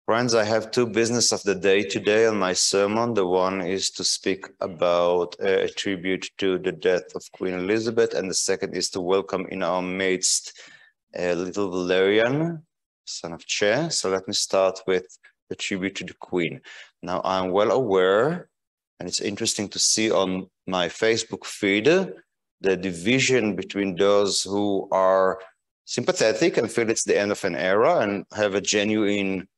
Friends, I have two business of the day today on my sermon. The one is to speak about a tribute to the death of Queen Elizabeth, and the second is to welcome in our midst a little Valerian, son of Che. So let me start with the tribute to the Queen. Now, I'm well aware, and it's interesting to see on my Facebook feed, the division between those who are sympathetic and feel it's the end of an era and have a genuine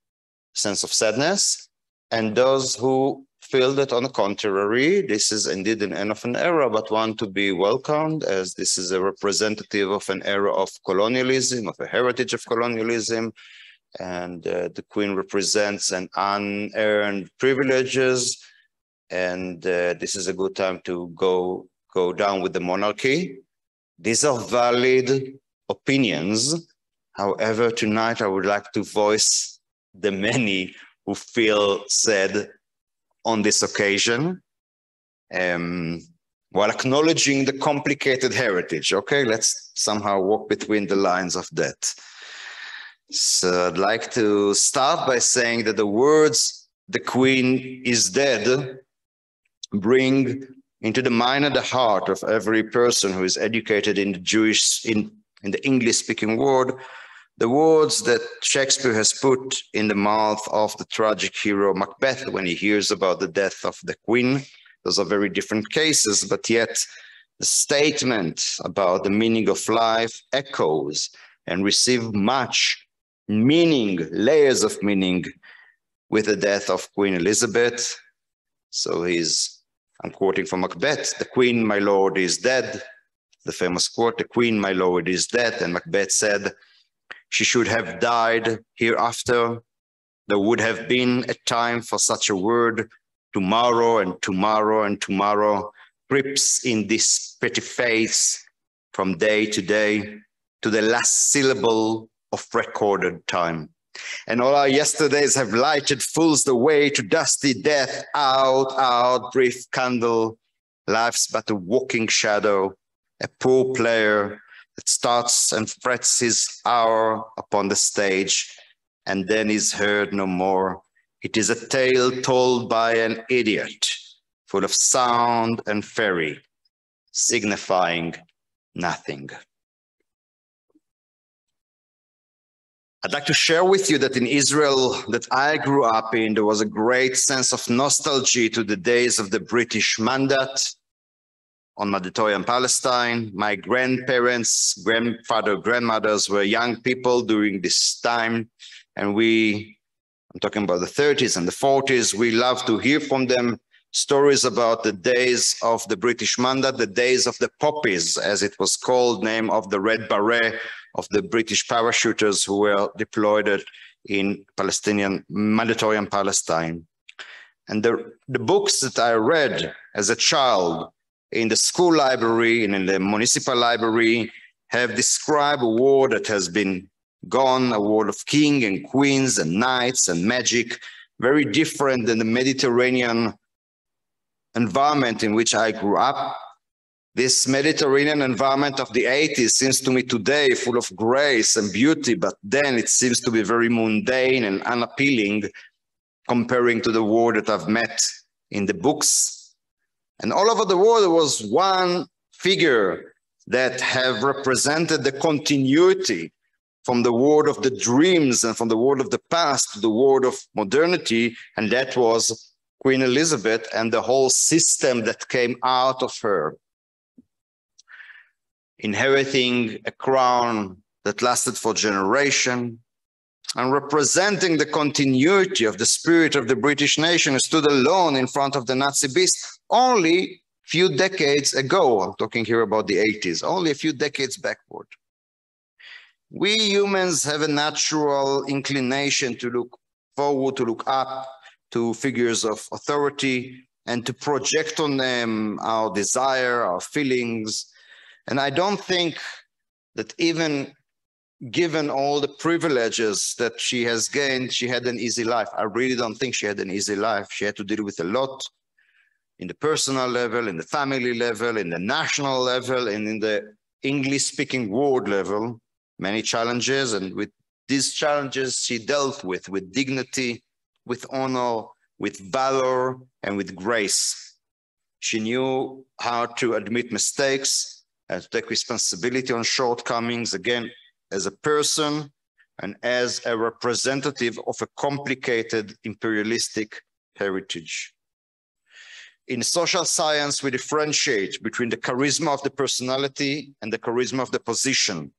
sense of sadness, and those who feel that on the contrary, this is indeed an end of an era, but want to be welcomed as this is a representative of an era of colonialism, of a heritage of colonialism, and the Queen represents an unearned privileges, and this is a good time to go down with the monarchy. These are valid opinions. However, tonight I would like to voice the many who feel sad on this occasion, while acknowledging the complicated heritage. Okay, let's somehow walk between the lines of that. So I'd like to start by saying that the words "the Queen is dead" bring into the mind and the heart of every person who is educated in the in the English-speaking world, the words that Shakespeare has put in the mouth of the tragic hero Macbeth when he hears about the death of the Queen. Those are very different cases, but yet the statement about the meaning of life echoes and receives much meaning, layers of meaning, with the death of Queen Elizabeth. So I'm quoting from Macbeth, "The Queen, my lord, is dead." The famous quote, "The Queen, my lord, is dead." And Macbeth said, "She should have died hereafter. There would have been a time for such a word. Tomorrow and tomorrow and tomorrow creeps in this petty face from day to the last syllable of recorded time. And all our yesterdays have lighted fools the way to dusty death. Out, out, brief candle. Life's but a walking shadow, a poor player that starts and frets his hour upon the stage and then is heard no more. It is a tale told by an idiot, full of sound and fairy, signifying nothing." I'd like to share with you that in Israel that I grew up in, there was a great sense of nostalgia to the days of the British mandate on mandatory in Palestine. My grandparents, grandmothers were young people during this time. And I'm talking about the 30s and the 40s, we love to hear from them stories about the days of the British mandate, the days of the poppies, as it was called, name of the red beret of the British parachuters who were deployed in Palestinian, mandatory in Palestine. And the books that I read as a child in the school library and in the municipal library have described a war that has been gone, a war of king and queens and knights and magic, very different than the Mediterranean environment in which I grew up. This Mediterranean environment of the 80s seems to me today full of grace and beauty, but then it seems to be very mundane and unappealing comparing to the war that I've met in the books. And all over the world, there was one figure that have represented the continuity from the world of the dreams and from the world of the past to the world of modernity, and that was Queen Elizabeth and the whole system that came out of her. Inheriting a crown that lasted for generations, and representing the continuity of the spirit of the British nation who stood alone in front of the Nazi beast only few decades ago. I'm talking here about the 80s, only a few decades backward. We humans have a natural inclination to look forward, to look up to figures of authority and to project on them our desire, our feelings. And I don't think that even given all the privileges that she has gained, she had an easy life. I really don't think she had an easy life. She had to deal with a lot in the personal level, in the family level, in the national level, and in the English-speaking world level, many challenges, and with these challenges she dealt with dignity, with honor, with valor, and with grace. She knew how to admit mistakes and to take responsibility on shortcomings, again, as a person and as a representative of a complicated imperialistic heritage. In social science, we differentiate between the charisma of the personality and the charisma of the position.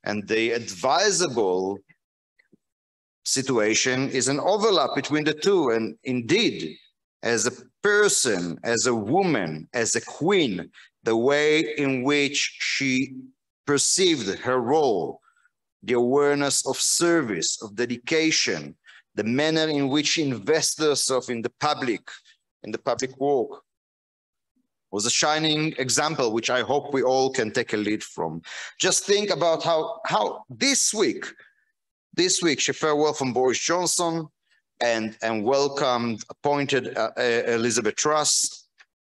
And the advisable situation is an overlap between the two. And indeed, as a person, as a woman, as a queen, the way in which she perceived her role, the awareness of service, of dedication, the manner in which she invested herself in the public work, was a shining example, which I hope we all can take a lead from. Just think about how this week she farewelled from Boris Johnson and welcomed, appointed Elizabeth Truss,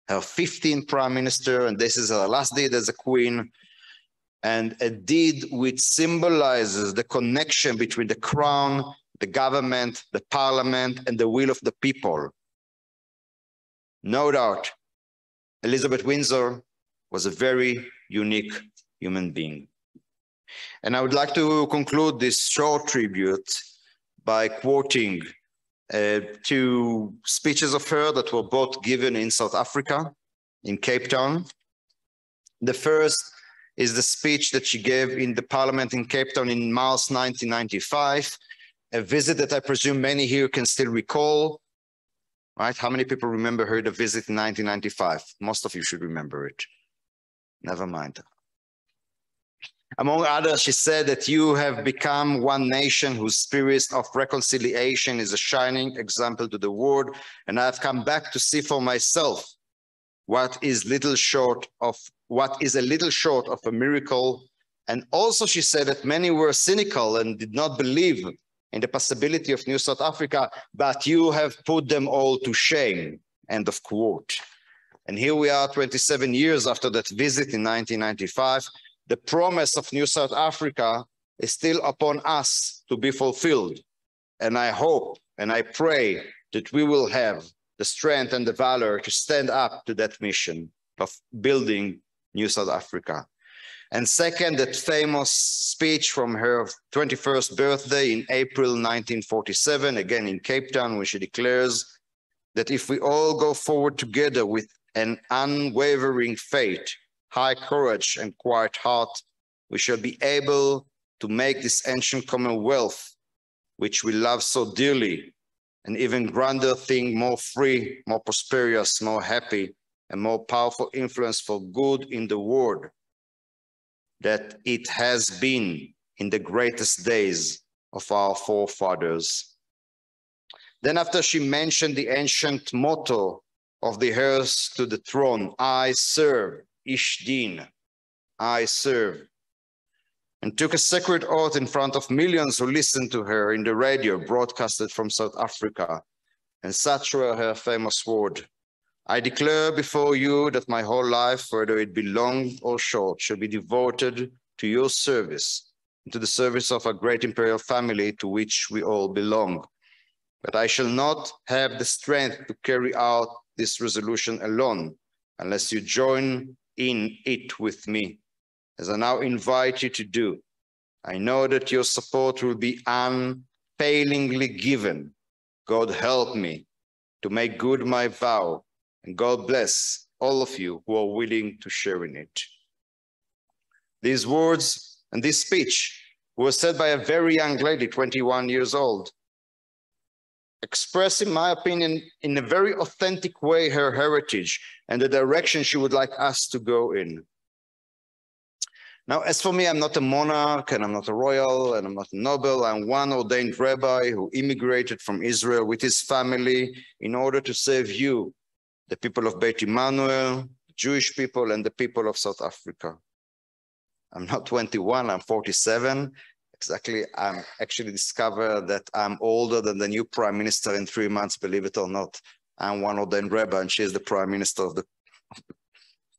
her 15th prime minister, and this is her last deed as a queen, and a deed which symbolizes the connection between the crown, the government, the parliament, and the will of the people. No doubt, Elizabeth Windsor was a very unique human being. And I would like to conclude this short tribute by quoting two speeches of her that were both given in South Africa, in Cape Town. The first is the speech that she gave in the parliament in Cape Town in March 1995, a visit that I presume many here can still recall. Right? How many people remember her the visit in 1995? Most of you should remember it. Never mind. Among others, she said that you have become one nation whose spirit of reconciliation is a shining example to the world, and I have come back to see for myself what is a little short of a miracle. And also she said that many were cynical and did not believe in the possibility of New South Africa, but you have put them all to shame, end of quote. And here we are 27 years after that visit in 1995. The promise of New South Africa is still upon us to be fulfilled. And I hope and I pray that we will have the strength and the valor to stand up to that mission of building New South Africa. And second, that famous speech from her 21st birthday in April 1947, again in Cape Town, where she declares that if we all go forward together with an unwavering faith, high courage, and quiet heart, we shall be able to make this ancient commonwealth, which we love so dearly, an even grander thing, more free, more prosperous, more happy, and more powerful influence for good in the world that it has been in the greatest days of our forefathers. Then after she mentioned the ancient motto of the heirs to the throne, I serve, Ish Din, I serve, and took a sacred oath in front of millions who listened to her in the radio broadcasted from South Africa. And such were her famous words: I declare before you that my whole life, whether it be long or short, shall be devoted to your service, and to the service of a great imperial family to which we all belong. But I shall not have the strength to carry out this resolution alone, unless you join in it with me, as I now invite you to do. I know that your support will be unfailingly given. God help me to make good my vow, and God bless all of you who are willing to share in it. These words and this speech were said by a very young lady, 21 years old, express, in my opinion, in a very authentic way, her heritage and the direction she would like us to go in. Now, as for me, I'm not a monarch, and I'm not a royal, and I'm not a noble. I'm one ordained rabbi who immigrated from Israel with his family in order to save you, the people of Beit Emanuel, Jewish people, and the people of South Africa. I'm not 21, I'm 47. Exactly, I'm actually discovered that I'm older than the new prime minister in 3 months, believe it or not. I'm one ordained rabbi, and she is the prime minister of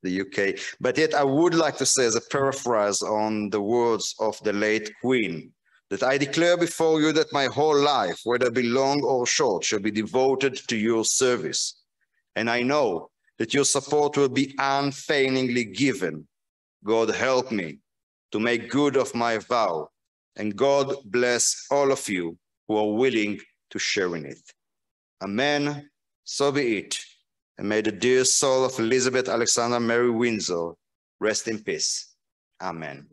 the UK. But yet I would like to say, as a paraphrase on the words of the late Queen, that I declare before you that my whole life, whether be long or short, shall be devoted to your service. And I know that your support will be unfailingly given. God help me to make good of my vow, and God bless all of you who are willing to share in it. Amen. So be it. And may the dear soul of Elizabeth Alexandra Mary Windsor rest in peace. Amen.